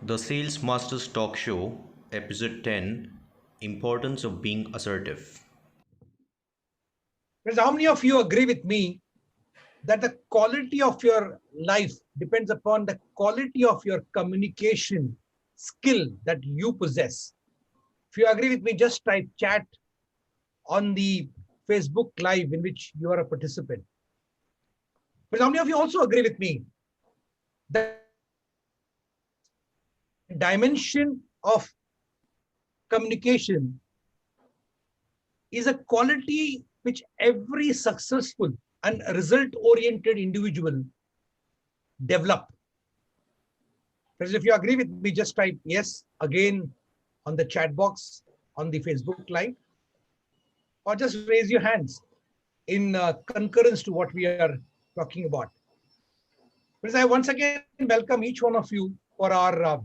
The Sales Masters Talk Show, Episode 10, Importance of Being Assertive. Because how many of you agree with me that the quality of your life depends upon the quality of your communication skill that you possess? If you agree with me, just type chat on the Facebook Live in which you are a participant. But how many of you also agree with me that dimension of communication is a quality which every successful and result-oriented individual develop? Because if you agree with me, just type yes again on the chat box on the Facebook Live, or just raise your hands in concurrence to what we are talking about. Because I once again welcome each one of you for our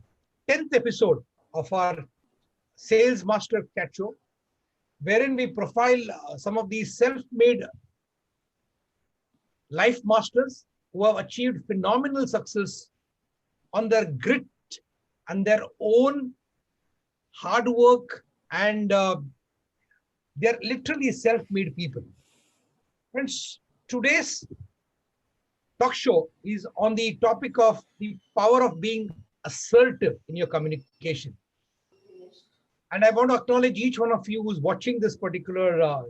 10th episode of our Sales Master Chat Show, wherein we profile some of these self-made life masters who have achieved phenomenal success on their grit and their own hard work, and they're literally self-made people. Friends, today's talk show is on the topic of the power of being assertive in your communication. And I want to acknowledge each one of you who's watching this particular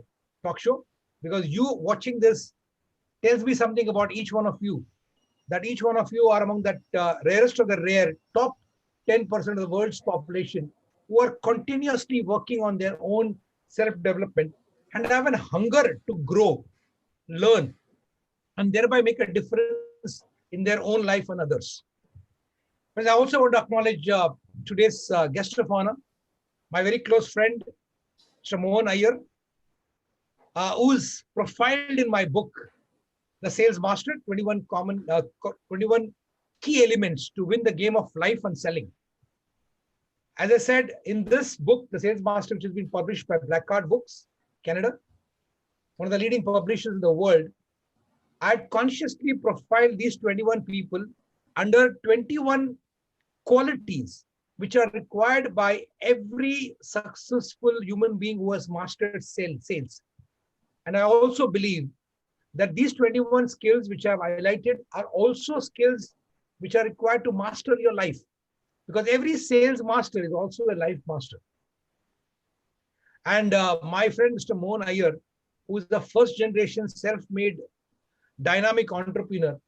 talk show, because you watching this tells me something about each one of you, that each one of you are among that rarest of the rare, top 10% of the world's population who are continuously working on their own self-development and have a hunger to grow, learn, and thereby make a difference in their own life and others. But I also want to acknowledge today's guest of honor, my very close friend, Mr. Mohan Iyer, who's profiled in my book, The Sales Master, 21 key elements to win the game of life and selling. As I said, in this book, The Sales Master, which has been published by Black Card Books, Canada, one of the leading publishers in the world, I had consciously profiled these 21 people under 21 qualities which are required by every successful human being who has mastered sales. And I also believe that these 21 skills which I have highlighted are also skills which are required to master your life, because every sales master is also a life master. And my friend, Mr. Mohan Iyer, who is the first generation self-made dynamic entrepreneur,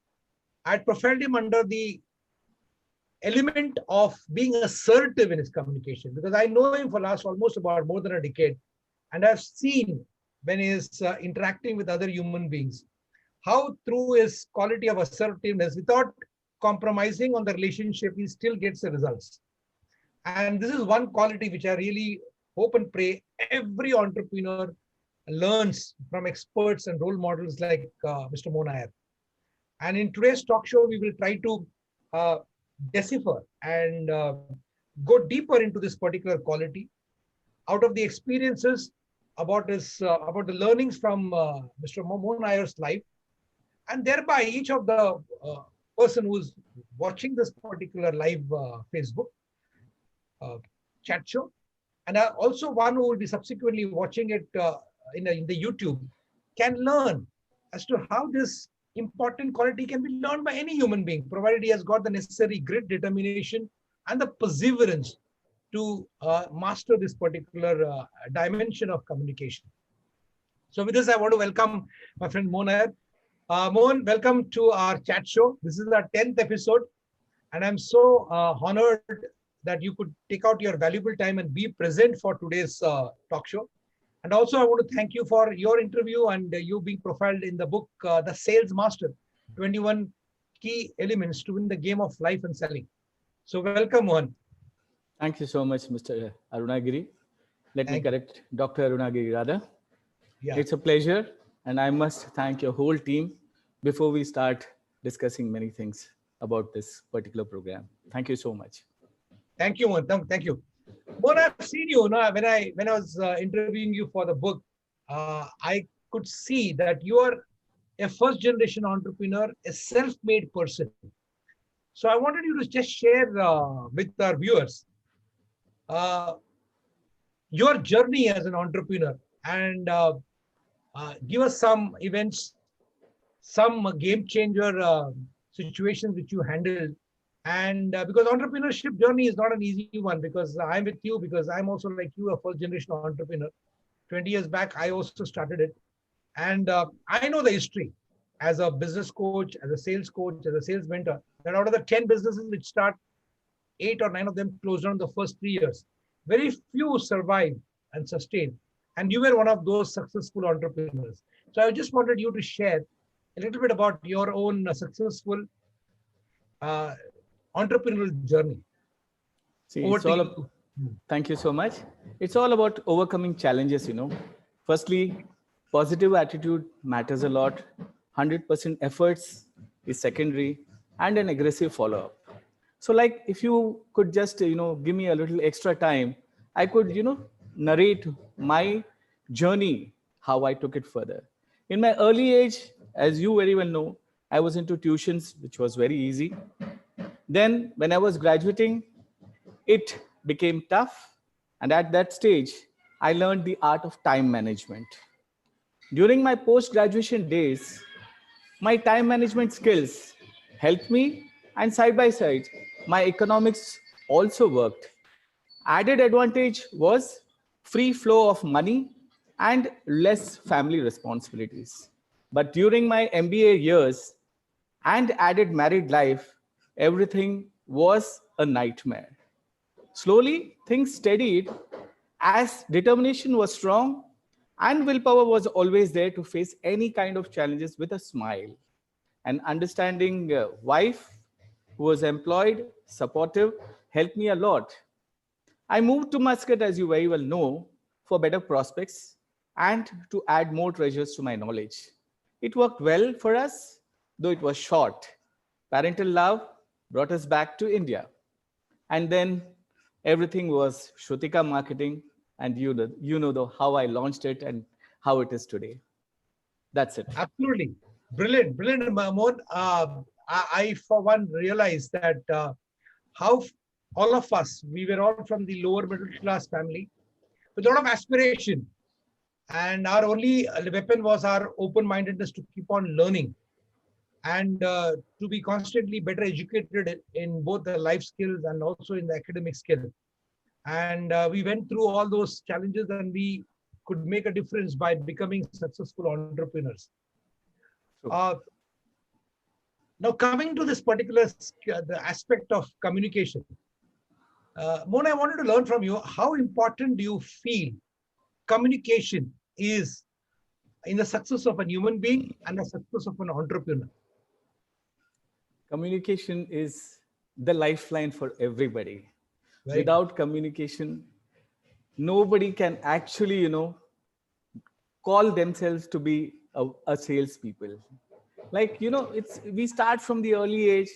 I had profiled him under the element of being assertive in his communication, because I know him for last almost about more than a decade, and I've seen when he is interacting with other human beings, how through his quality of assertiveness, without compromising on the relationship, he still gets the results. And this is one quality which I really hope and pray every entrepreneur learns from experts and role models like Mr. Mohan Iyer. And in today's talk show, we will try to decipher and go deeper into this particular quality out of the experiences about the learnings from Mr. Mohan Iyer's life, and thereby each of the person who's watching this particular live Facebook chat show, and also one who will be subsequently watching it in the YouTube, can learn as to how this important quality can be learned by any human being, provided he has got the necessary grit, determination, and the perseverance to master this particular dimension of communication. So with this, I want to welcome my friend Mohan Iyer. Mohan, welcome to our chat show. This is our 10th episode, and I'm so honored that you could take out your valuable time and be present for today's talk show. And also, I want to thank you for your interview and you being profiled in the book, The Sales Master, 21 Key Elements to Win the Game of Life and Selling. So welcome, Mohan. Thank you so much, Mr. Arunagiri. Let me correct Dr. Arunagiri rather. Yeah. It's a pleasure, and I must thank your whole team before we start discussing many things about this particular program. Thank you so much. Thank you, Mohan. Thank you. Mohan, I've seen you. When I was interviewing you for the book, I could see that you are a first-generation entrepreneur, a self-made person. So I wanted you to just share with our viewers uh, your journey as an entrepreneur and give us some events, some game changer situations which you handled. And because entrepreneurship journey is not an easy one, because I'm with you, because I'm also like you, a first generation entrepreneur. 20 years back, I also started it. And I know the history as a business coach, as a sales coach, as a sales mentor, that out of the 10 businesses which start, 8 or 9 of them closed down the first 3 years. Very few survived and sustained. And you were one of those successful entrepreneurs. So I just wanted you to share a little bit about your own successful uh, entrepreneurial journey. See, Over it's to all you. thank you so much. It's all about overcoming challenges, Firstly, positive attitude matters a lot. 100% efforts is secondary, and an aggressive follow-up. So like if you could just, give me a little extra time, I could, narrate my journey, how I took it further. In my early age, as you very well know, I was into tuitions, which was very easy. Then when I was graduating, it became tough. And at that stage, I learned the art of time management. During my post-graduation days, my time management skills helped me, and side by side, my economics also worked. Added advantage was free flow of money and less family responsibilities. But during my MBA years and added married life, everything was a nightmare. Slowly, things steadied as determination was strong and willpower was always there to face any kind of challenges with a smile. An understanding wife who was employed, supportive, helped me a lot. I moved to Muscat, as you very well know, for better prospects and to add more treasures to my knowledge. It worked well for us, though it was short. Parental love brought us back to India. And then everything was Shrutika marketing, and how I launched it and how it is today. That's it. Absolutely. Brilliant, brilliant, Mohan. I, for one, realized that how all of us, we were all from the lower middle class family with a lot of aspiration. And our only weapon was our open-mindedness to keep on learning and to be constantly better educated in both the life skills and also in the academic skill. And we went through all those challenges and we could make a difference by becoming successful entrepreneurs. Now coming to this particular the aspect of communication, Mona, I wanted to learn from you, how important do you feel communication is in the success of a human being and the success of an entrepreneur? Communication is the lifeline for everybody. Very Without good. communication, nobody can actually, call themselves to be a salespeople. Like, we start from the early age.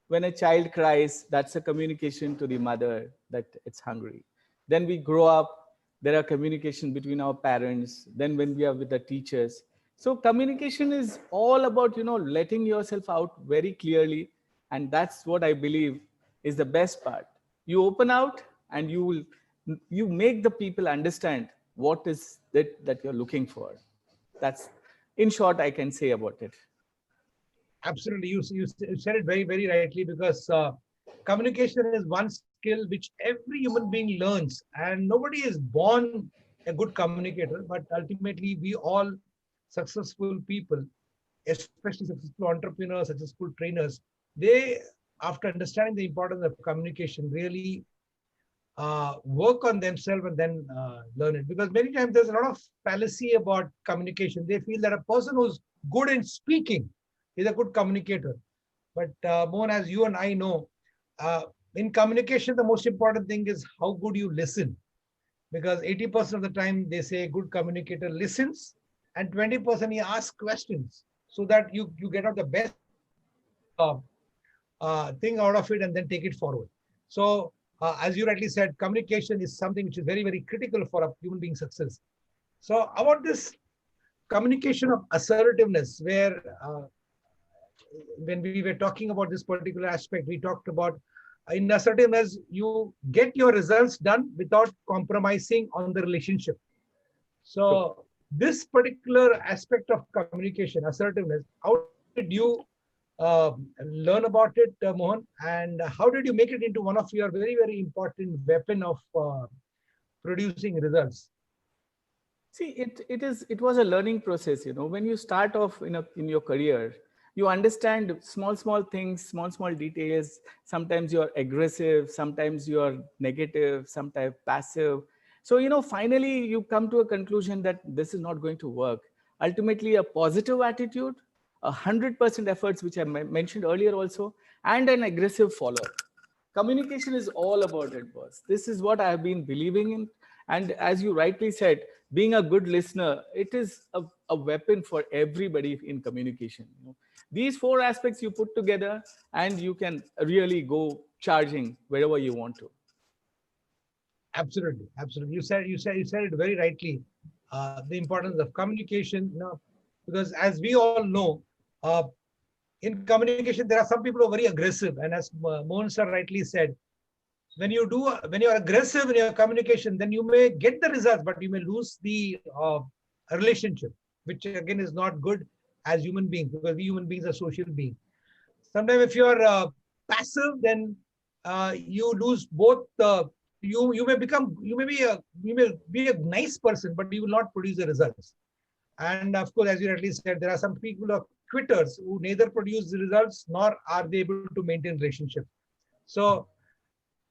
When a child cries, that's a communication to the mother that it's hungry. Then we grow up, there are communication between our parents. Then when we are with the teachers. So communication is all about, letting yourself out very clearly. And that's what I believe is the best part. You open out and you make the people understand what is that you're looking for. That's, in short, I can say about it. Absolutely. You said it very, very rightly, because communication is one skill which every human being learns, and nobody is born a good communicator, but ultimately we all successful people, especially successful entrepreneurs, successful trainers, they, after understanding the importance of communication, really work on themselves and then learn it. Because many times there's a lot of fallacy about communication. They feel that a person who's good in speaking is a good communicator. But Mohan, as you and I know, in communication, the most important thing is how good you listen. Because 80% of the time they say a good communicator listens, and 20% he asks questions so that you get out the best thing out of it and then take it forward. So as you rightly said, communication is something which is very, very critical for a human being success. So about this communication of assertiveness, where when we were talking about this particular aspect, we talked about in assertiveness, you get your results done without compromising on the relationship. So this particular aspect of communication, assertiveness, how did you learn about it, Mohan? And how did you make it into one of your very, very important weapon of producing results? See, it was a learning process. When you start off in your career, you understand small things, small details. Sometimes you're aggressive, sometimes you're negative, sometimes passive. So finally you come to a conclusion that this is not going to work. Ultimately, a positive attitude, 100% efforts, which I mentioned earlier also, and an aggressive follow. Communication is all about it, boss. This is what I have been believing in. And as you rightly said, being a good listener, it is a weapon for everybody in communication. These four aspects you put together and you can really go charging wherever you want to. Absolutely, absolutely. You said it very rightly. The importance of communication, because as we all know, in communication there are some people who are very aggressive, and as Mohan sir rightly said, when you're aggressive in your communication, then you may get the results, but you may lose the relationship, which again is not good as human beings, because we human beings are social beings. Sometimes if you're passive, then you lose both. You may be a nice person, but you will not produce the results. And of course, as you rightly said, there are some people who are quitters who neither produce the results nor are they able to maintain relationship. So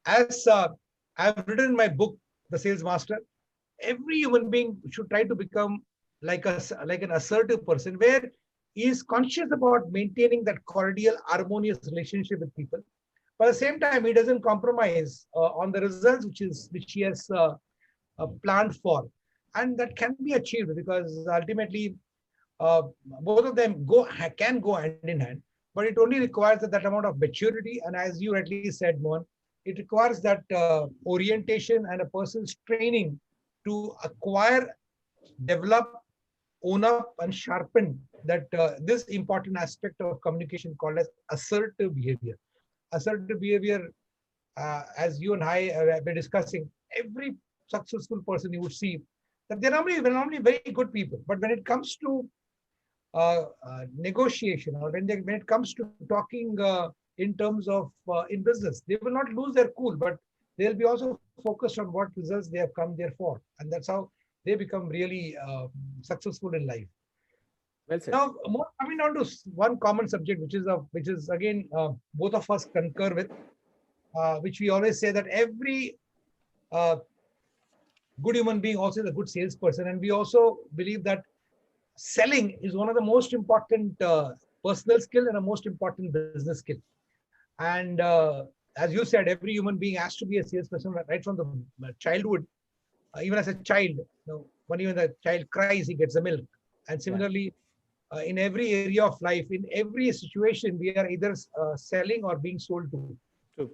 as I've written in my book, The Sales Master, every human being should try to become like an assertive person, where he is conscious about maintaining that cordial, harmonious relationship with people. But at the same time, he doesn't compromise on the results which he has planned for, and that can be achieved because ultimately both of them can go hand in hand. But it only requires that amount of maturity, and as you rightly said, Mohan, it requires that orientation and a person's training to acquire, develop, own up, and sharpen that this important aspect of communication called as assertive behavior. Assertive behavior, as you and I have been discussing, every successful person you would see that they're normally very good people, but when it comes to negotiation, or when it comes to talking in terms of in business, they will not lose their cool, but they'll be also focused on what results they have come there for, and that's how they become really successful in life. Well said. Now, more coming down to one common subject, which is again both of us concur with, which we always say that every good human being also is a good salesperson, and we also believe that selling is one of the most important personal skill and a most important business skill. And as you said, every human being has to be a salesperson right from the childhood. Even as a child, when even the child cries, he gets the milk. And similarly, in every area of life, in every situation, we are either selling or being sold to. True.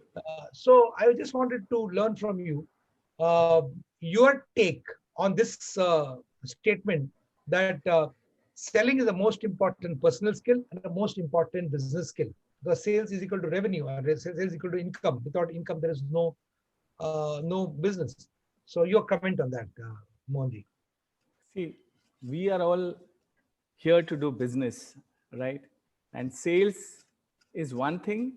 So I just wanted to learn from you your take on this statement that selling is the most important personal skill and the most important business skill. The sales is equal to revenue, or sales is equal to income. Without income, there is no business. So your comment on that, Mohanji. See, we are all here to do business, right? And sales is one thing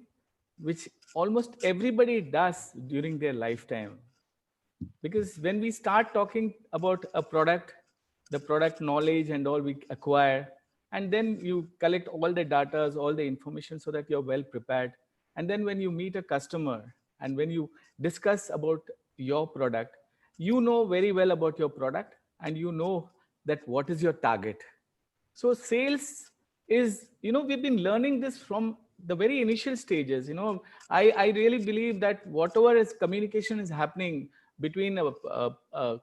which almost everybody does during their lifetime. Because when we start talking about a product, the product knowledge and all we acquire, and then you collect all the data, all the information so that you're well prepared. And then when you meet a customer and when you discuss about your product, you know very well about your product and you know that what is your target. So sales is, we've been learning this from the very initial stages. I really believe that whatever is communication is happening between a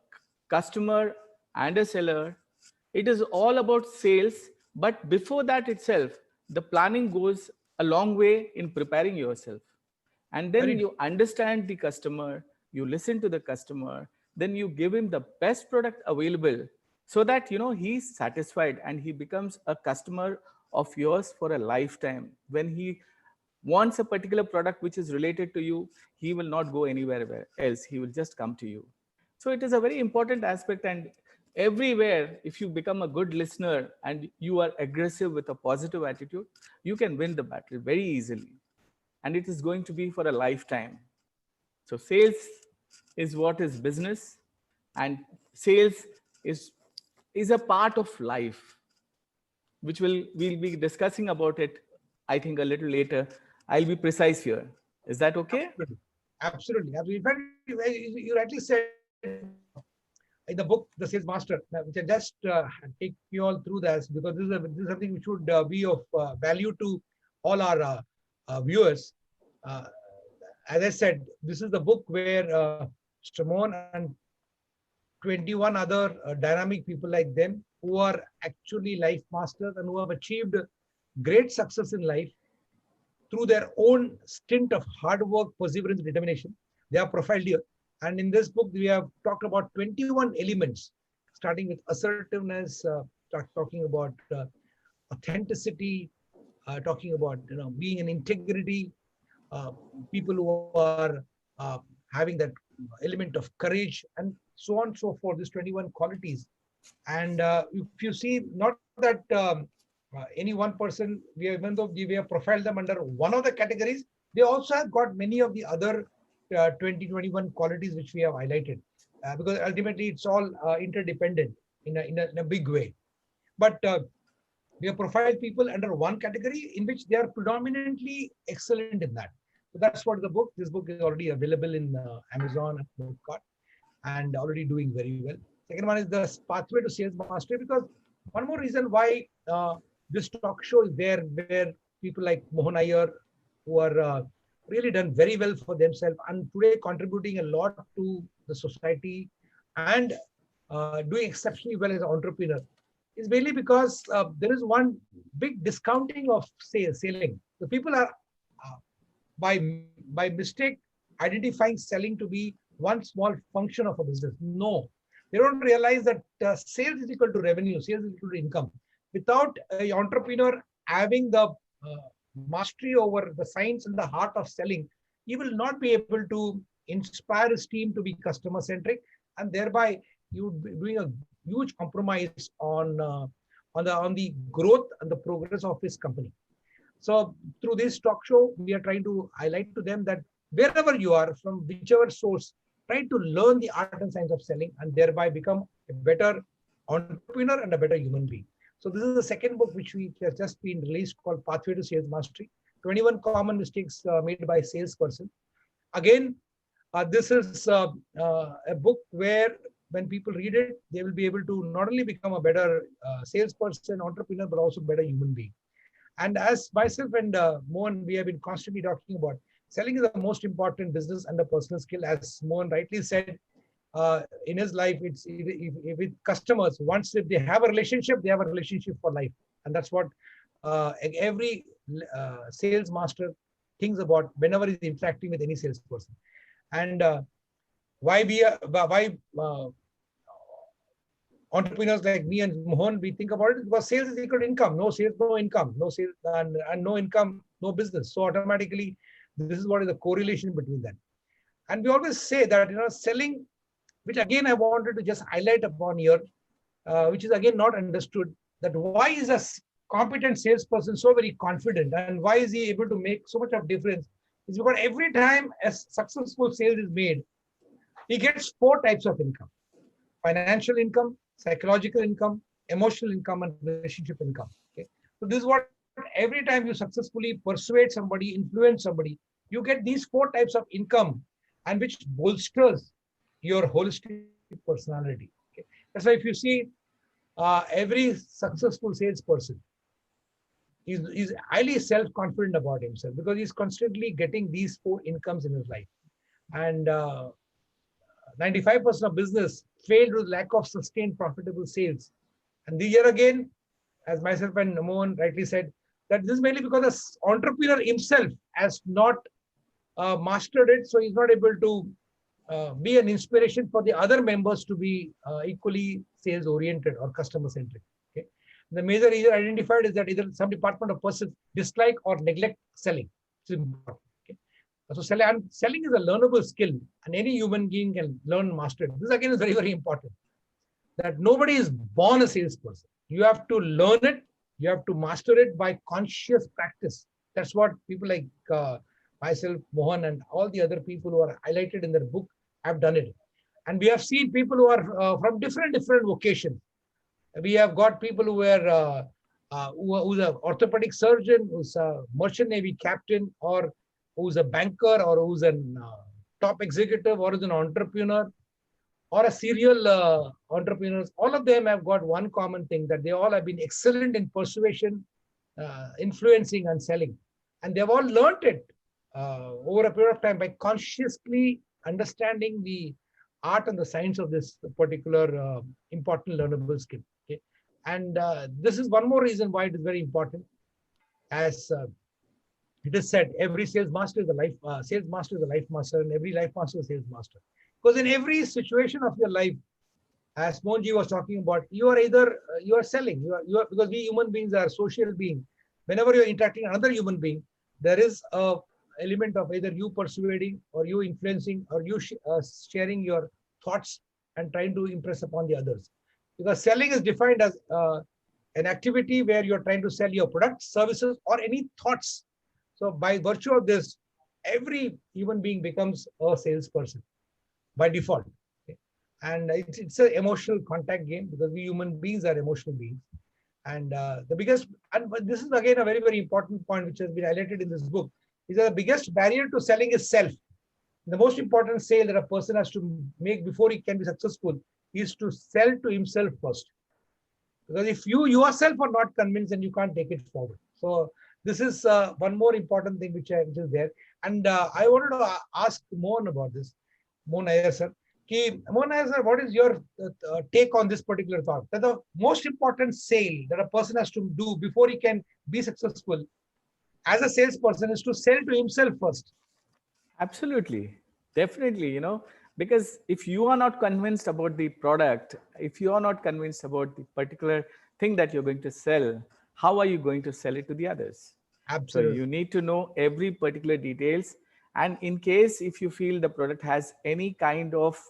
customer and a seller, it is all about sales. But before that itself, the planning goes a long way in preparing yourself. And then you understand the customer, you listen to the customer, then you give him the best product available so that, he's satisfied and he becomes a customer of yours for a lifetime. When he wants a particular product which is related to you, he will not go anywhere else. He will just come to you. So it is a very important aspect, and everywhere, if you become a good listener and you are aggressive with a positive attitude, you can win the battle very easily. And it is going to be for a lifetime. So sales is what is business, and sales is a part of life, which we'll be discussing about it, I think, a little later. I'll be precise here. Is that okay? Absolutely. Absolutely. In fact, you rightly said in the book, The Sales Master, which I just take you all through this, because this is something which would be of value to all our viewers. As I said, this is the book where Mr. Mohan and 21 other dynamic people like them, who are actually life masters and who have achieved great success in life through their own stint of hard work, perseverance, determination. They are profiled here. And in this book, we have talked about 21 elements, starting with assertiveness, talking about authenticity, talking about being in integrity, people who are having that element of courage, and so on and so forth. These 21 qualities. And if you see, not that any one person, even though we have profiled them under one of the categories, they also have got many of the other 21 qualities which we have highlighted, because ultimately it's all interdependent in a big way. But we have profiled people under one category in which they are predominantly excellent in that. So that's what the book. This book is already available in Amazon and Flipkart, and already doing very well. Second one is the pathway to sales mastery, because one more reason why this talk show is there, where people like Mohan Iyer, who are really done very well for themselves and today contributing a lot to the society and doing exceptionally well as an entrepreneur, is mainly because there is one big discounting of selling. The people are by mistake identifying selling to be one small function of a business. No, they don't realize that sales is equal to revenue, sales is equal to income. Without an entrepreneur having the mastery over the science and the heart of selling, he will not be able to inspire his team to be customer centric, and thereby you would be doing a huge compromise on the growth and the progress of his company. So through this talk show, we are trying to highlight to them that wherever you are, from whichever source, try to learn the art and science of selling and thereby become a better entrepreneur and a better human being. So this is the second book which has just been released, called Pathway to Sales Mastery, 21 Common Mistakes Made by Salesperson. Again, this is a book where when people read it, they will be able to not only become a better salesperson, entrepreneur, but also better human being. And as myself and Mohan, we have been constantly talking about, selling is the most important business and the personal skill. As Mohan rightly said, in his life, it's with customers. Once if they have a relationship, they have a relationship for life. And that's what every sales master thinks about whenever he's interacting with any salesperson. And why entrepreneurs like me and Mohan, we think about it, because sales is equal to income. No sales, no income. No sales and no income, no business. So automatically, this is what is the correlation between them. And we always say that, selling, which again I wanted to just highlight upon here, which is again not understood, that why is a competent salesperson so very confident and why is he able to make so much of difference? It's because every time a successful sale is made, he gets 4 types of income: financial income, psychological income, emotional income, and relationship income. Okay, so this is what every time you successfully persuade somebody, influence somebody, you get these 4 types of income, and which bolsters your holistic personality. Okay? That's why if you see every successful salesperson is highly self-confident about himself, because he's constantly getting these 4 incomes in his life. And 95% of business failed with lack of sustained profitable sales. And the year again, as myself and Mohan rightly said, that this is mainly because the entrepreneur himself has not mastered it, so he's not able to be an inspiration for the other members to be equally sales oriented or customer centric. Okay, The major reason identified is that either some department of person dislike or neglect selling. It's important. Okay? So selling is a learnable skill, and any human being can learn and master it. This again is very, very important. That nobody is born a salesperson. You have to learn it. You have to master it by conscious practice. That's what people like myself, Mohan, and all the other people who are highlighted in their book have done it. And we have seen people who are from different vocations. We have got people who were who's an orthopedic surgeon, who's a merchant navy captain, or who's a banker, or who's a top executive, or is an entrepreneur, or a serial entrepreneurs. All of them have got one common thing, that they all have been excellent in persuasion, influencing, and selling. And they've all learned it over a period of time by consciously understanding the art and the science of this particular important learnable skill. Okay? And this is one more reason why it is very important. As it is said, every sales master is a life master, and every life master is a sales master. Because in every situation of your life, as Mohanji was talking about, you are either you are selling, you are, because we human beings are social beings. Whenever you're interacting with another human being, there is a element of either you persuading, or you influencing, or you sharing your thoughts and trying to impress upon the others. Because selling is defined as an activity where you're trying to sell your products, services, or any thoughts. So by virtue of this, every human being becomes a salesperson by default. Okay? And it's an emotional contact game, because we human beings are emotional beings. And the biggest, and this is again a very, very important point which has been highlighted in this book, is that the biggest barrier to selling is self. The most important sale that a person has to make before he can be successful is to sell to himself first. Because if you yourself are not convinced, then you can't take it forward. So this is one more important thing which is there. And I wanted to ask Mohan about this. Mohan Iyer sir. Mohan Iyer sir, what is your take on this particular thought? That the most important sale that a person has to do before he can be successful as a salesperson is to sell to himself first. Absolutely. Definitely, you know, because if you are not convinced about the product, if you are not convinced about the particular thing that you're going to sell, how are you going to sell it to the others? Absolutely. So you need to know every particular details. And in case if you feel the product has any kind of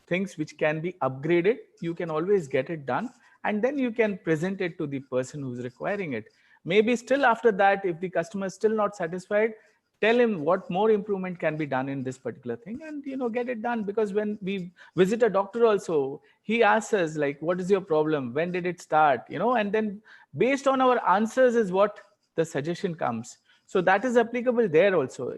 things which can be upgraded, you can always get it done. And then you can present it to the person who's requiring it. Maybe still after that, if the customer is still not satisfied, tell him what more improvement can be done in this particular thing, and get it done. Because when we visit a doctor also, he asks us like, what is your problem, when did it start, and then based on our answers is what the suggestion comes. So that is applicable there also.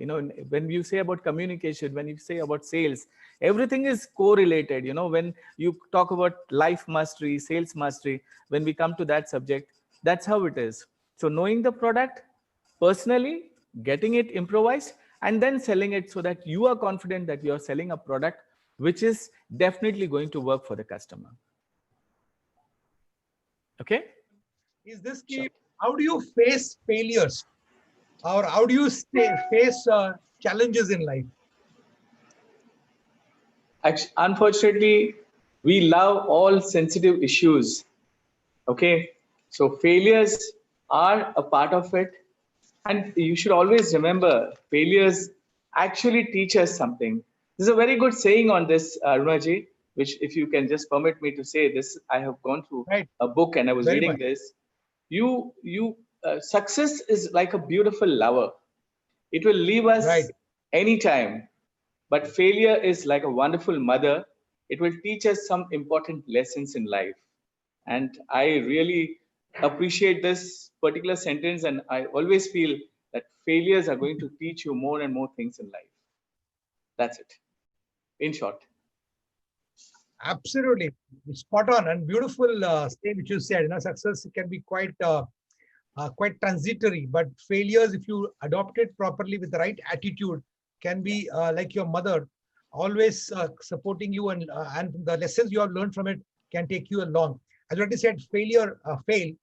When you say about communication, when you say about sales, everything is correlated. When you talk about life mastery, sales mastery, when we come to that subject, that's how it is. So knowing the product personally, getting it improvised, and then selling it so that you are confident that you're selling a product which is definitely going to work for the customer. Okay? Is this key? How do you face failures? Or how do you face challenges in life? Actually, unfortunately, we love all sensitive issues. Okay? So failures are a part of it. And you should always remember, failures actually teach us something. There's a very good saying on this, Arunaji, which if you can just permit me to say this, I have gone through a book and I was reading this. Success is like a beautiful lover. It will leave us anytime. But failure is like a wonderful mother. It will teach us some important lessons in life. And I really appreciate this particular sentence, and I always feel that failures are going to teach you more and more things in life. That's it, in short. Absolutely, spot on and beautiful thing which you said. Success can be quite transitory, but failures, if you adopt it properly with the right attitude, can be like your mother, always supporting you, and the lessons you have learned from it can take you along. As what you said, fail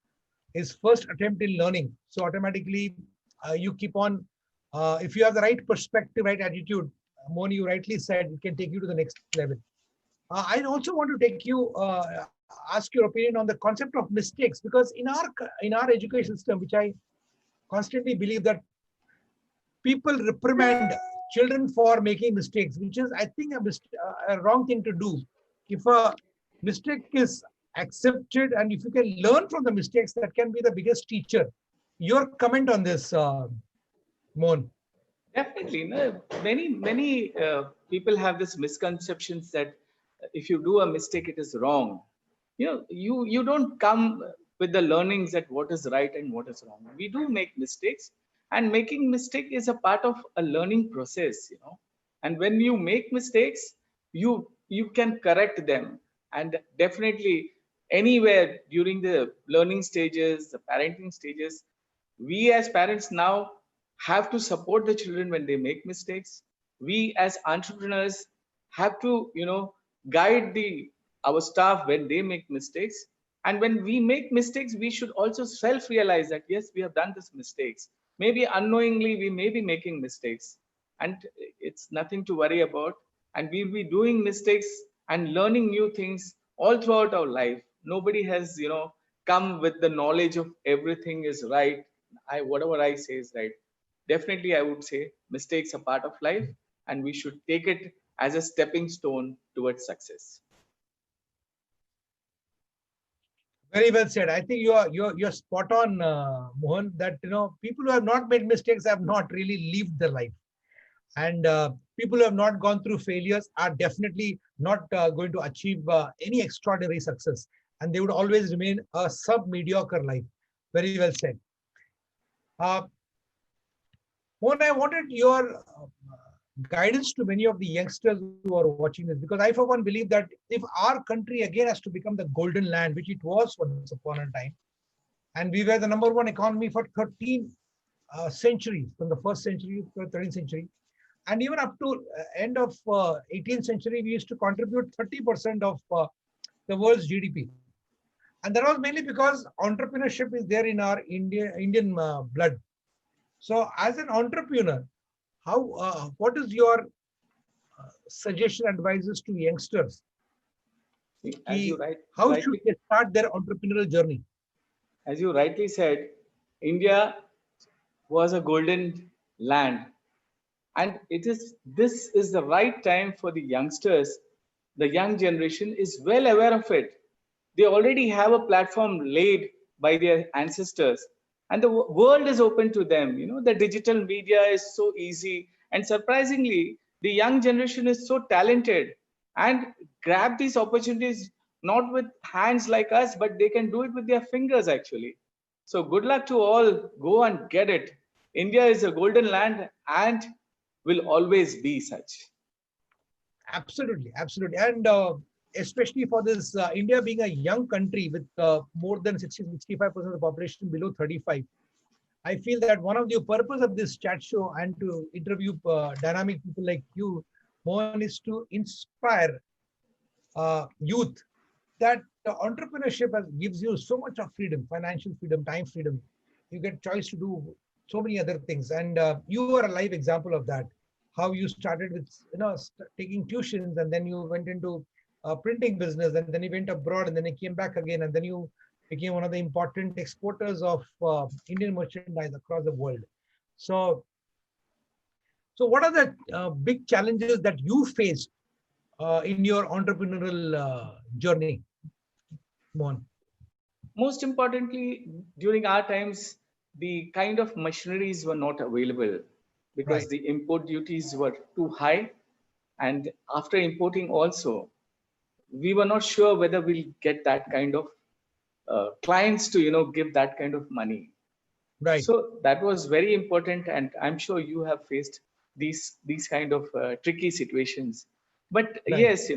is first attempt in learning. So automatically you keep on, if you have the right perspective, right attitude, Moni, you rightly said, it can take you to the next level. I also want to take you, ask your opinion on the concept of mistakes, because in our education system, which I constantly believe that people reprimand children for making mistakes, which is, I think, a wrong thing to do. If a mistake is accepted and if you can learn from the mistakes, that can be the biggest teacher. Your comment on this, Mohan? Definitely. No, many people have this misconceptions that if you do a mistake, it is wrong. You don't come with the learnings that what is right and what is wrong. We do make mistakes, and making mistake is a part of a learning process. And when you make mistakes, you can correct them. And definitely, anywhere during the learning stages, the parenting stages, we as parents now have to support the children when they make mistakes. We as entrepreneurs have to guide the our staff when they make mistakes. And when we make mistakes, we should also self realize that yes, we have done these mistakes. Maybe unknowingly we may be making mistakes, and it's nothing to worry about. And we'll be doing mistakes and learning new things all throughout our life. Nobody has come with the knowledge of everything is right. Whatever I say is right. Definitely, I would say mistakes are part of life, and we should take it as a stepping stone towards success. Very well said. I think you're spot on, Mohan. That people who have not made mistakes have not really lived their life, and people who have not gone through failures are definitely not going to achieve any extraordinary success, and they would always remain a sub-mediocre life. Very well said. Mohan, I wanted your guidance to many of the youngsters who are watching this, because I for one believe that if our country again has to become the golden land, which it was once upon a time, and we were the #1 economy for 13 centuries, from the first century to the 13th century, and even up to end of 18th century, we used to contribute 30% of the world's GDP. And that was mainly because entrepreneurship is there in our Indian blood. So as an entrepreneur, what is your suggestion, advices to youngsters? How should they start their entrepreneurial journey? As you rightly said, India was a golden land, and this is the right time for the youngsters. The young generation is well aware of it. They already have a platform laid by their ancestors, and the world is open to them. The digital media is so easy, and surprisingly, the young generation is so talented and grab these opportunities not with hands like us, but they can do it with their fingers actually. So good luck to all. Go and get it. India is a golden land and will always be such. Absolutely, absolutely. And especially for this India being a young country with more than 65% of the population below 35, I feel that one of the purpose of this chat show and to interview dynamic people like you, Mohan, is to inspire youth that entrepreneurship gives you so much of freedom, financial freedom, time freedom. You get choice to do so many other things, and you are a live example of that. How you started with taking tuitions, and then you went into printing business, and then you went abroad, and then you came back again, and then you became one of the important exporters of Indian merchandise across the world. So what are the big challenges that you faced in your entrepreneurial journey, Mohan? Most importantly, during our times, the kind of machineries were not available because the import duties were too high. And after importing also, we were not sure whether we'll get that kind of clients to give that kind of money. Right. So that was very important, and I'm sure you have faced these kind of tricky situations. But yes,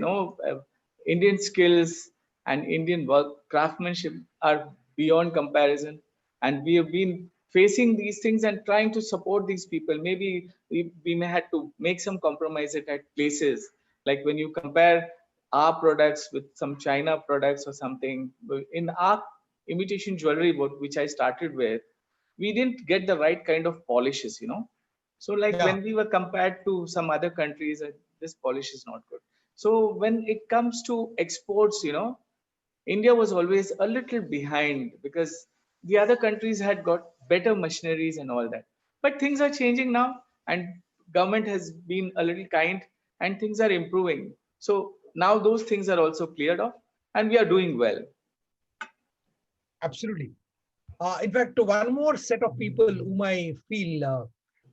Indian skills and Indian work craftsmanship are beyond comparison, and we have been facing these things and trying to support these people. Maybe we may have to make some compromises at places, like when you compare our products with some China products or something. In our imitation jewelry, which I started with, we didn't get the right kind of polishes. So when we were compared to some other countries, this polish is not good. So when it comes to exports, India was always a little behind because the other countries had got better machineries and all that. But things are changing now, and government has been a little kind, and things are improving. So now those things are also cleared off, and we are doing well. Absolutely. In fact, to one more set of people whom I feel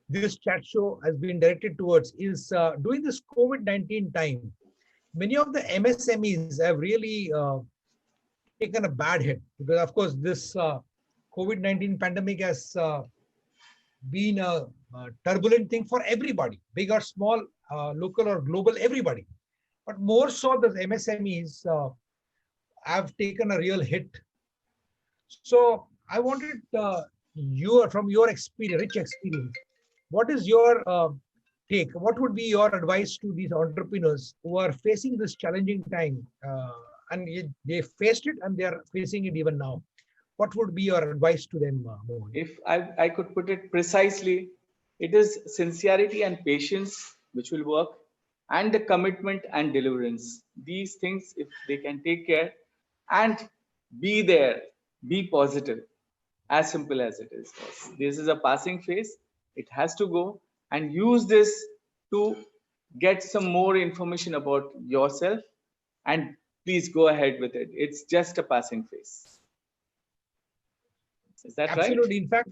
this chat show has been directed towards is during this COVID-19 time, many of the MSMEs have really taken a bad hit because, of course, this COVID-19 pandemic has been a turbulent thing for everybody, big or small, local or global, everybody. But more so, the MSMEs have taken a real hit. So I wanted from your experience, rich experience, what is your take? What would be your advice to these entrepreneurs who are facing this challenging time and they faced it and they are facing it even now? What would be your advice to them, Mohan? If I could put it precisely, it is sincerity and patience which will work, and the commitment and deliverance. These things, if they can take care and be there, be positive, as simple as it is. This is a passing phase. It has to go, and use this to get some more information about yourself, and please go ahead with it. It's just a passing phase. Is that Absolutely. right? In fact,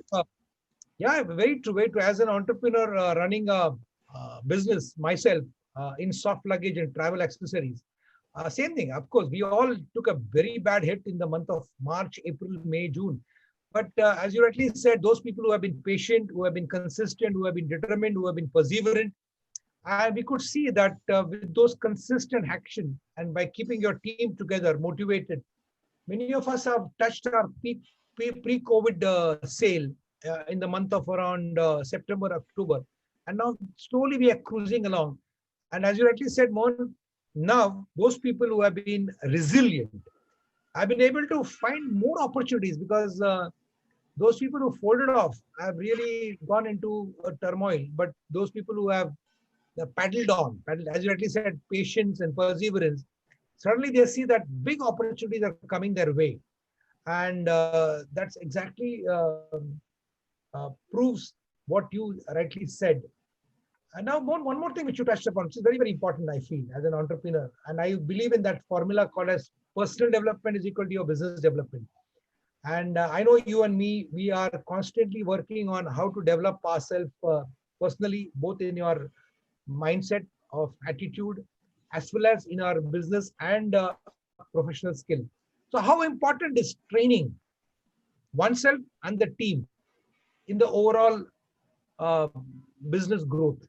yeah, very true. Very true. As an entrepreneur running a business myself in soft luggage and travel accessories, same thing. Of course, we all took a very bad hit in the month of March, April, May, June. But as you rightly said, those people who have been patient, who have been consistent, who have been determined, who have been perseverant, and we could see that with those consistent action and by keeping your team together, motivated, many of us have touched our pre-COVID sale in the month of around September, October. And now slowly we are cruising along. And as you rightly said, Mohan, now those people who have been resilient have been able to find more opportunities because those people who folded off have really gone into a turmoil. But those people who have paddled on, as you rightly said, patience and perseverance, suddenly they see that big opportunities are coming their way. And that's exactly proves what you rightly said. And now one more thing which you touched upon, which is very, very important, I feel, as an entrepreneur. And I believe in that formula called as personal development is equal to your business development. And I know you and me, we are constantly working on how to develop ourselves personally, both in your mindset of attitude, as well as in our business and professional skill. So how important is training oneself and the team in the overall uh, business growth?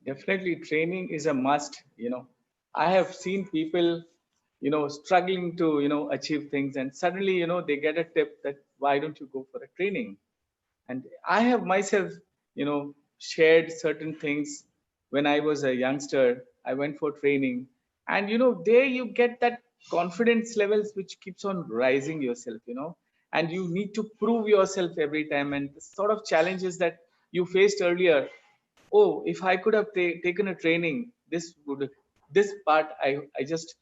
Definitely, training is a must. I have seen people, struggling to, achieve things, and suddenly, they get a tip that why don't you go for a training? And I have myself, shared certain things when I was a youngster. I went for training, and there you get that confidence levels which keeps on rising yourself, and you need to prove yourself every time. And the sort of challenges that you faced earlier, oh, if I could have taken a training, this part I just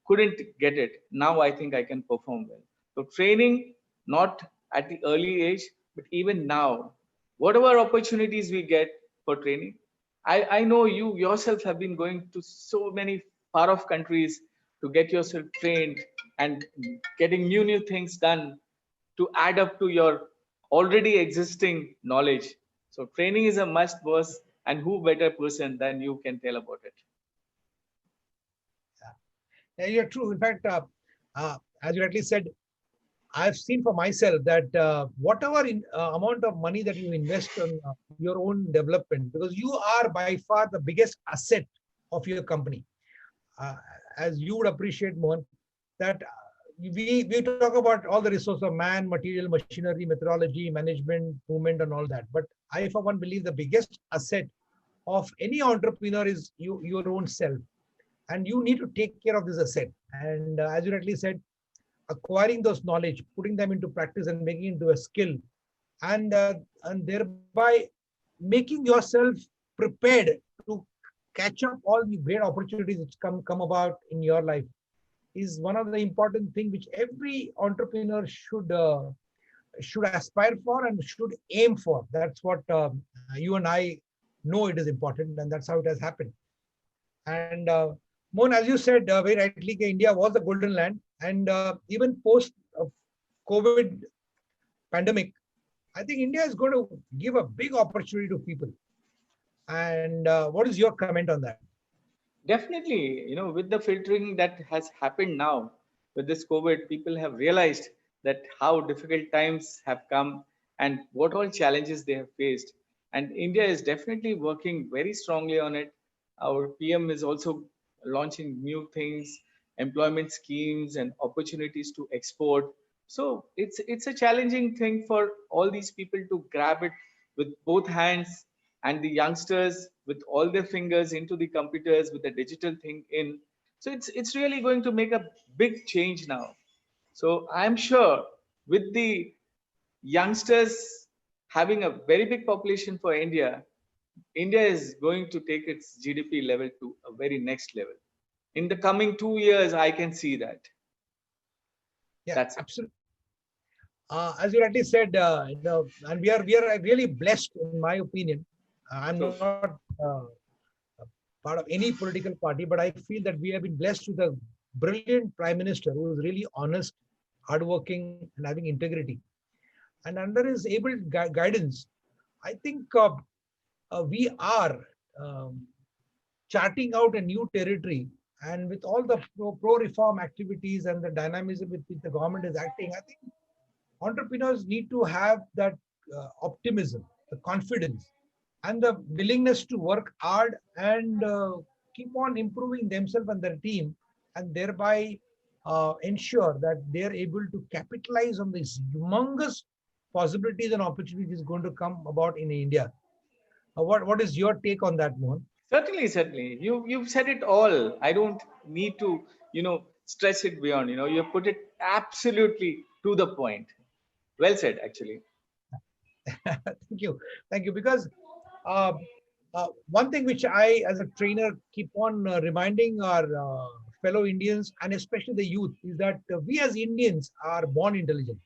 couldn't get it. Now I think I can perform well. So training, not at the early age, but even now, whatever opportunities we get for training, I know you yourself have been going to so many far off countries to get yourself trained and getting new things done to add up to your already existing knowledge. So training is a must, boss, and who better person than you can tell about it? Yeah, you're true. In fact, as you rightly said, I've seen for myself that whatever amount of money that you invest on your own development, because you are by far the biggest asset of your company. As you would appreciate, Mohan, that we talk about all the resources of man, material, machinery, methodology, management, movement, and all that. But I, for one, believe the biggest asset of any entrepreneur is your own self. And you need to take care of this asset. And as you rightly said, acquiring those knowledge, putting them into practice and making it into a skill, and thereby making yourself prepared to catch up all the great opportunities which come about in your life. is one of the important things which every entrepreneur should aspire for and should aim for. That's what you and I know it is important, and that's how it has happened. And Mohan, as you said very rightly, India was the golden land, and even post COVID pandemic, I think India is going to give a big opportunity to people. And what is your comment on that? Definitely, you know, with the filtering that has happened now with this COVID, people have realized that how difficult times have come and what all challenges they have faced. And India is definitely working very strongly on it. Our PM is also launching new things, employment schemes and opportunities to export. So it's a challenging thing for all these people to grab it with both hands, and the youngsters with all their fingers into the computers with the digital thing in. So it's really going to make a big change now. So I'm sure with the youngsters having a very big population for India, India is going to take its GDP level to a very next level. In the coming 2 years, I can see that. Yeah, that's absolutely. As you rightly said, and we are really blessed, in my opinion. I'm Sure. not part of any political party, but I feel that we have been blessed with a brilliant prime minister who is really honest, hardworking, and having integrity. And under his able guidance, I think we are um, charting out a new territory. And with all the pro-reform activities and the dynamism with which the government is acting, I think entrepreneurs need to have that optimism, the confidence, and the willingness to work hard and keep on improving themselves and their team, and thereby ensure that they are able to capitalize on these humongous possibilities and opportunities going to come about in India. What is your take on that, Mohan? Certainly, certainly. You've said it all. I don't need to, stress it beyond. You put it absolutely to the point. Well said, actually. Thank you. Because uh, one thing which I, as a trainer, keep on reminding our fellow Indians and especially the youth is that we as Indians are born intelligent.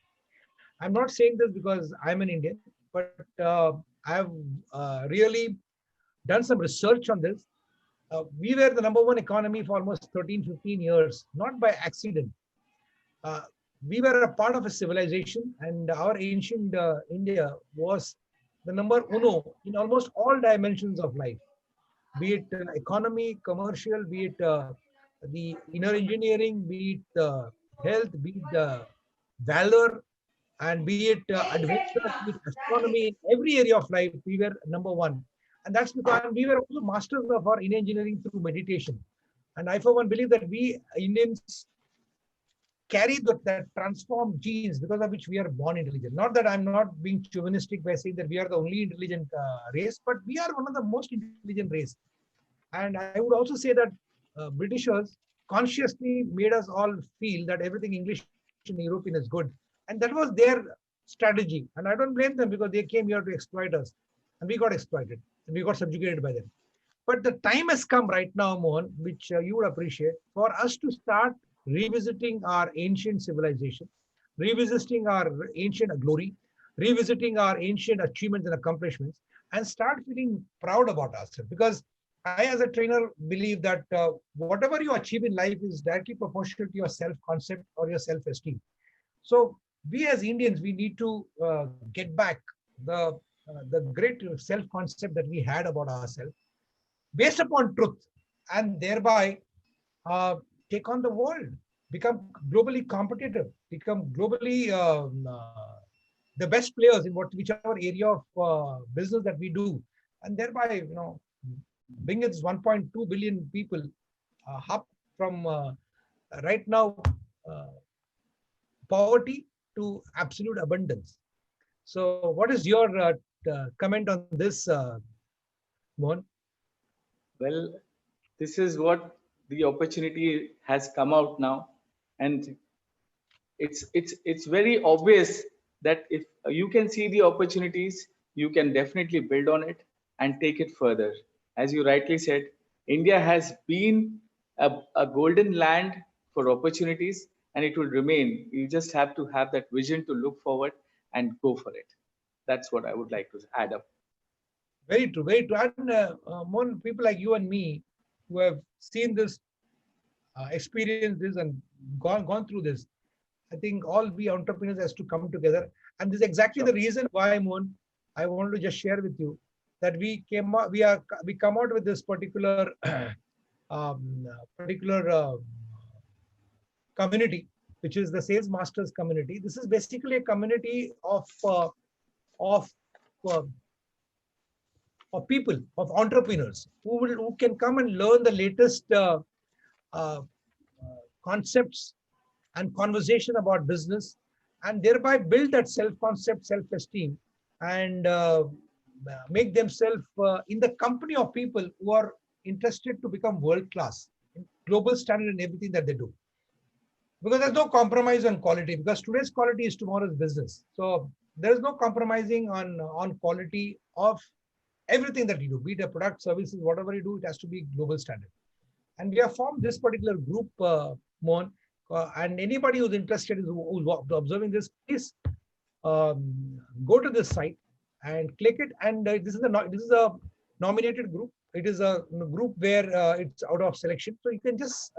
I'm not saying this because I'm an Indian, but I've really done some research on this. We were the number one economy for almost 13, 15 years, not by accident. Uh, we were a part of a civilization, and our ancient India was the number uno in almost all dimensions of life, be it economy, commercial, be it the inner engineering, be it health, be it valor, and be it adventure, be it astronomy, in every area of life, we were number one. And that's because we were also masters of our inner engineering through meditation. And I, for one, believe that we Indians carry that transformed genes because of which we are born intelligent. Not that I'm not being chauvinistic by saying that we are the only intelligent race, but we are one of the most intelligent race. And I would also say that Britishers consciously made us all feel that everything English and European is good. And that was their strategy. And I don't blame them because they came here to exploit us. And we got exploited. And we got subjugated by them. But the time has come right now, Mohan, which you would appreciate, for us to start revisiting our ancient civilization, revisiting our ancient glory, revisiting our ancient achievements and accomplishments, and start feeling proud about ourselves. Because I, as a trainer, believe that whatever you achieve in life is directly proportional to your self-concept or your self-esteem. So we as Indians, we need to get back the great self-concept that we had about ourselves based upon truth, and thereby take on the world, become globally competitive, become globally the best players in whichever area of business that we do, and thereby bring its 1.2 billion people up from right now poverty to absolute abundance. So, what is your comment on this, Mohan? Well, this is what the opportunity has come out now, and it's very obvious that if you can see the opportunities, you can definitely build on it and take it further. As you rightly said, India has been a golden land for opportunities, and it will remain. You just have to have that vision to look forward and go for it. That's what I would like to add up. Very true, very true. And more people like you and me who have seen this, experienced this, and gone through this. I think all we entrepreneurs has to come together, and this is exactly the reason why, Mohan, I want to just share with you that we come out with this particular um, particular community, which is the Sales Masters community. This is basically a community of uh, of people, of entrepreneurs who can come and learn the latest uh, concepts and conversation about business, and thereby build that self-concept, self-esteem, and make themselves in the company of people who are interested to become world-class, global standard in everything that they do. Because there's no compromise on quality, because today's quality is tomorrow's business. So there's no compromising on quality of everything that you do, be it a product, services, whatever you do, it has to be global standard. And we have formed this particular group, Mohan, and anybody who's interested, who's observing this, please go to this site and click it. And this is a nominated group. It is a group where it's out of selection. So you can just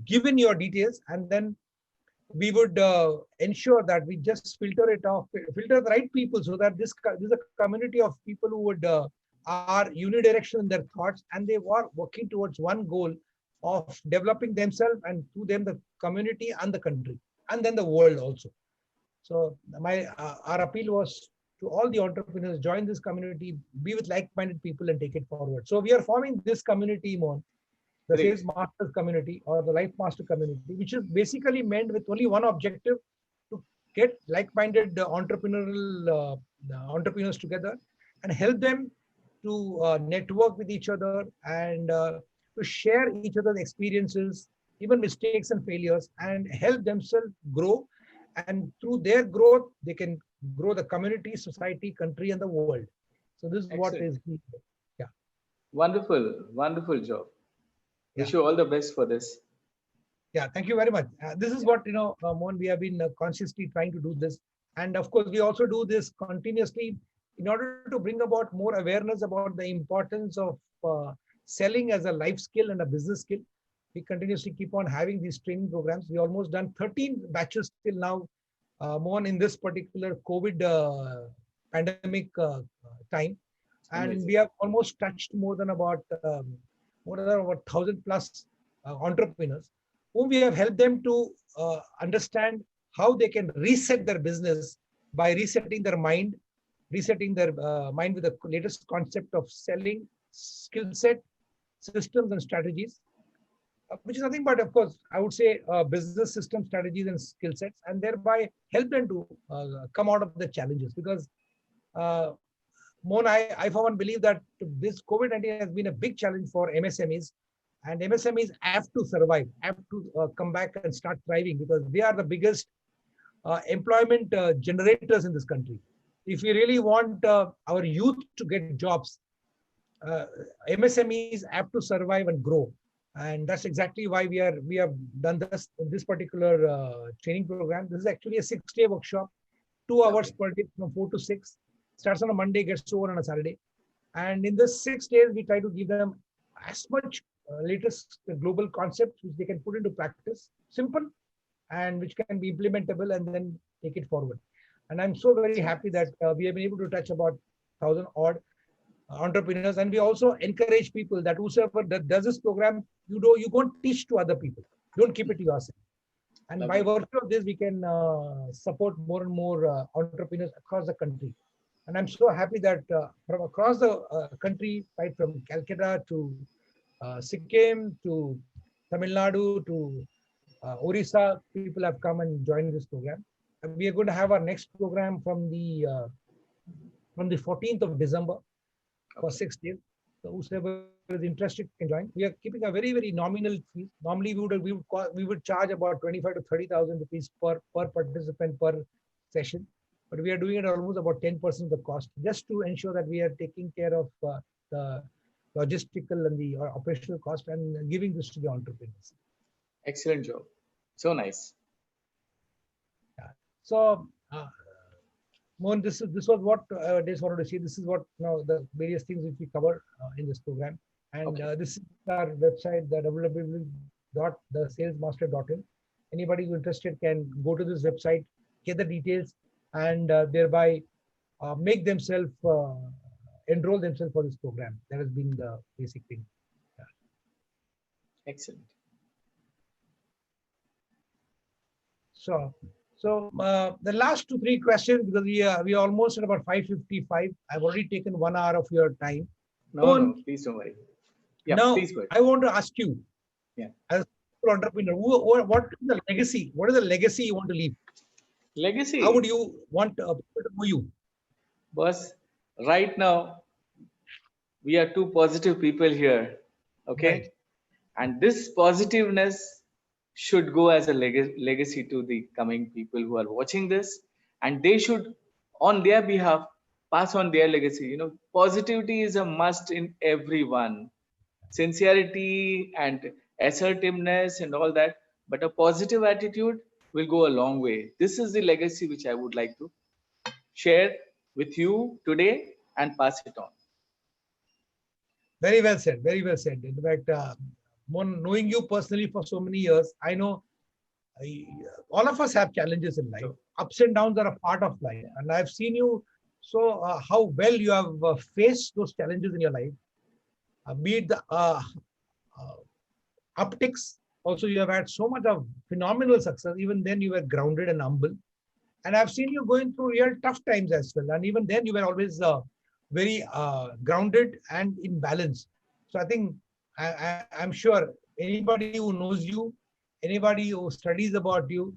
give in your details, and then we would ensure that we just filter the right people, so that this is a community of people who would are unidirectional in their thoughts, and they are working towards one goal of developing themselves, and through them the community and the country, and then the world also. So our appeal was to all the entrepreneurs: join this community, be with like-minded people, and take it forward. So we are forming this community, Mohan, the Sales Masters community, or the Life Master community, which is basically meant with only one objective: to get like-minded entrepreneurial entrepreneurs together and help them to network with each other, and to share each other's experiences, even mistakes and failures, and help themselves grow. And through their growth, they can grow the community, society, country, and the world. So this is what is, yeah. Wonderful job. Wish you all the best for this. Yeah, thank you very much. This is what, Mohan, we have been consciously trying to do this. And of course, we also do this continuously in order to bring about more awareness about the importance of selling as a life skill and a business skill. We continuously keep on having these training programs. We almost done 13 batches till now, Mohan, in this particular COVID pandemic time. And we have almost touched more than about 1,000 plus entrepreneurs, whom we have helped them to understand how they can reset their business by resetting their mind with the latest concept of selling, skill set, systems, and strategies, which is nothing but, of course, I would say business system strategies and skill sets, and thereby help them to come out of the challenges. Because Mohan, I for one believe that this COVID-19 has been a big challenge for MSMEs, and MSMEs have to survive, have to come back and start thriving, because they are the biggest employment generators in this country. If we really want our youth to get jobs, MSMEs have to survive and grow. And that's exactly why we have done this particular training program. This is actually a 6-day workshop, 2 hours per day from 4 to 6. Starts on a Monday, gets over on a Saturday. And in this 6 days, we try to give them as much latest global concepts which they can put into practice, simple, and which can be implementable, and then take it forward. And I'm so very happy that we have been able to touch about 1,000 odd entrepreneurs. And we also encourage people that whosoever that does this program, you go and teach to other people. Don't keep it to yourself. And by virtue of this, we can support more and more entrepreneurs across the country. And I'm so happy that from across the country, right from Calcutta to Sikkim to Tamil Nadu to Orissa, people have come and joined this program. And we are going to have our next program from the 14th of December for 6 days. So whoever is interested can join. We are keeping a very, very nominal fee. Normally, we would charge about 25 to 30,000 rupees per participant per session, but we are doing it almost about 10% of the cost, just to ensure that we are taking care of the logistical and the operational cost, and giving this to the entrepreneurs. Excellent job. So nice. Yeah. So, Mohan, this was what I just wanted to see. This is what the various things which we cover in this program, and Okay. this is our website, the www.thesalesmaster.in. Anybody who interested can go to this website, get the details, and thereby make themselves enroll themselves for this program. That has been the basic thing. Excellent. So the last 2-3 questions, because we are almost at about 5:55. I've already taken 1 hour of your time. No, please don't worry. Yeah, now, please go ahead. I want to ask you, yeah, as an entrepreneur, what is the legacy? What is the legacy you want to leave? Legacy. How would you want people to know you? Boss, right now, we are two positive people here. Okay. Right. And this positiveness should go as a legacy to the coming people who are watching this, and they should, on their behalf, pass on their legacy. You know, positivity is a must in everyone. Sincerity and assertiveness and all that, but a positive attitude will go a long way. This is the legacy which I would like to share with you today and pass it on. Very well said. Very well said. In fact, knowing you personally for so many years, I know all of us have challenges in life. Sure. Ups and downs are a part of life, and I've seen you how well you have faced those challenges in your life. Be it the upticks. Also, you have had so much of phenomenal success. Even then, you were grounded and humble. And I've seen you going through real tough times as well. And even then, you were always very grounded and in balance. So I think I'm sure anybody who knows you, anybody who studies about you,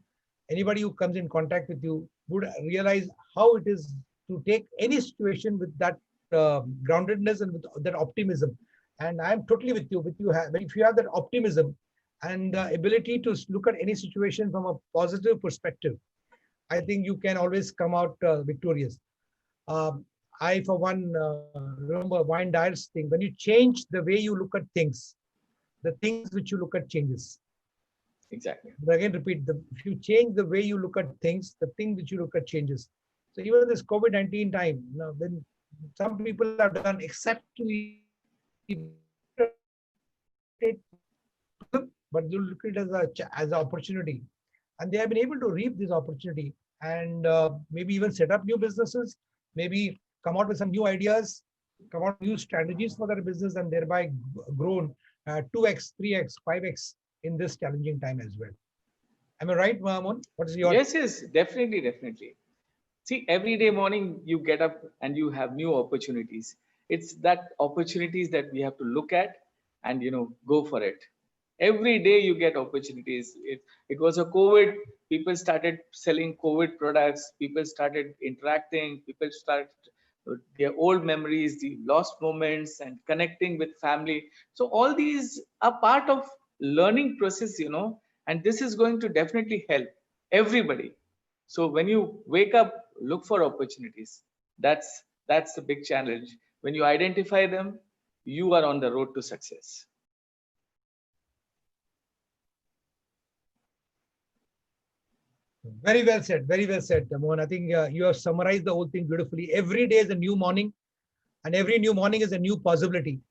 anybody who comes in contact with you would realize how it is to take any situation with that groundedness and with that optimism. And I'm totally with you. If you have that optimism and the ability to look at any situation from a positive perspective, I think you can always come out victorious. I, for one, remember Wayne Dyer's thing: when you change the way you look at things, the things which you look at changes. Exactly. But again, repeat: if you change the way you look at things, the thing which you look at changes. So even in this COVID-19 time, when some people have done exceptionally, but you look at it as an opportunity, and they have been able to reap this opportunity and maybe even set up new businesses, maybe come out with some new ideas, come out with new strategies for their business, and thereby grown 2x, 3x, 5x in this challenging time as well. Am I right, Mohan? What is your? Yes, definitely. See, every day morning you get up and you have new opportunities. It's that opportunities that we have to look at and go for it. Every day you get opportunities. It was a COVID. People started selling COVID products. People started interacting. People started their old memories, the lost moments, and connecting with family. So all these are part of learning process, and this is going to definitely help everybody. So when you wake up, look for opportunities. That's the big challenge. When you identify them, you are on the road to success. Very well said. Very well said, Mohan. I think you have summarized the whole thing beautifully. Every day is a new morning, and every new morning is a new possibility,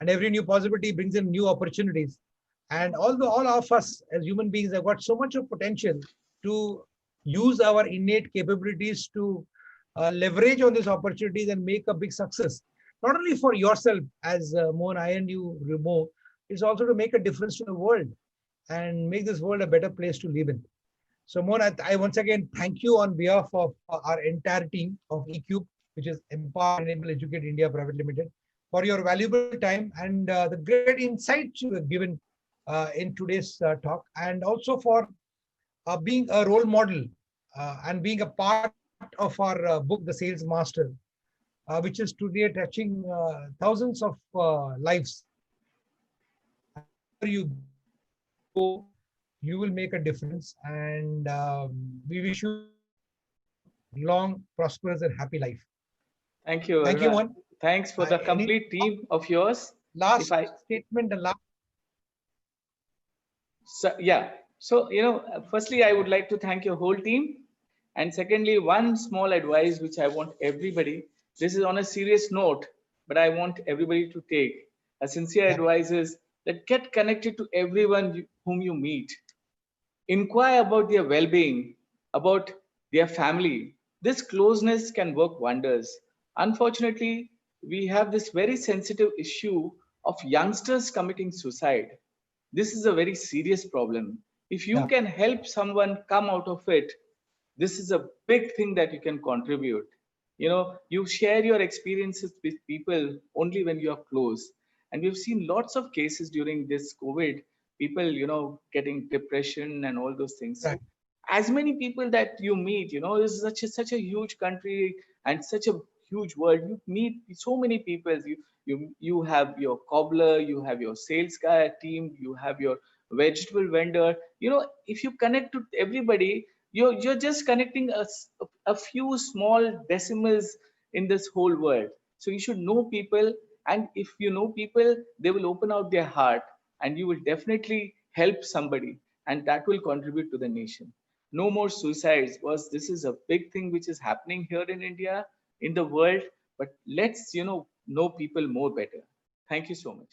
and every new possibility brings in new opportunities. And although all of us as human beings have got so much of potential to use our innate capabilities to leverage on these opportunities and make a big success, not only for yourself as Mohan, I and you, Mo, it's also to make a difference to the world and make this world a better place to live in. So Mohan, I once again thank you on behalf of our entire team of eCube, which is Empower, Enable, Educate India Private Limited, for your valuable time and the great insights you have given in today's talk, and also for being a role model and being a part of our book, The Sales Master, which is today touching thousands of lives. Wherever you go, you will make a difference, and we wish you long, prosperous, and happy life. Thank you. Thank you, Mohan. Thanks for the complete team of yours. Last statement and last. So yeah, so firstly, I would like to thank your whole team, and secondly, one small advice which I want everybody. This is on a serious note, but I want everybody to take a sincere Yeah. advice is that get connected to everyone whom you meet. Inquire about their well-being, about their family. This closeness can work wonders. Unfortunately, we have this very sensitive issue of youngsters committing suicide. This is a very serious problem. If you Yeah. can help someone come out of it, this is a big thing that you can contribute. You share your experiences with people only when you are close. And we've seen lots of cases during this COVID, people, getting depression and all those things. Right. So as many people that you meet, this is such a huge country and such a huge world. You meet so many people. You have your cobbler, you have your sales guy team, you have your vegetable vendor. If you connect to everybody, you're just connecting a few small decimals in this whole world. So you should know people, and if you know people, they will open out their heart, and you will definitely help somebody, and that will contribute to the nation. No more suicides, because this is a big thing which is happening here in India, in the world. But let's know people more better. Thank you so much.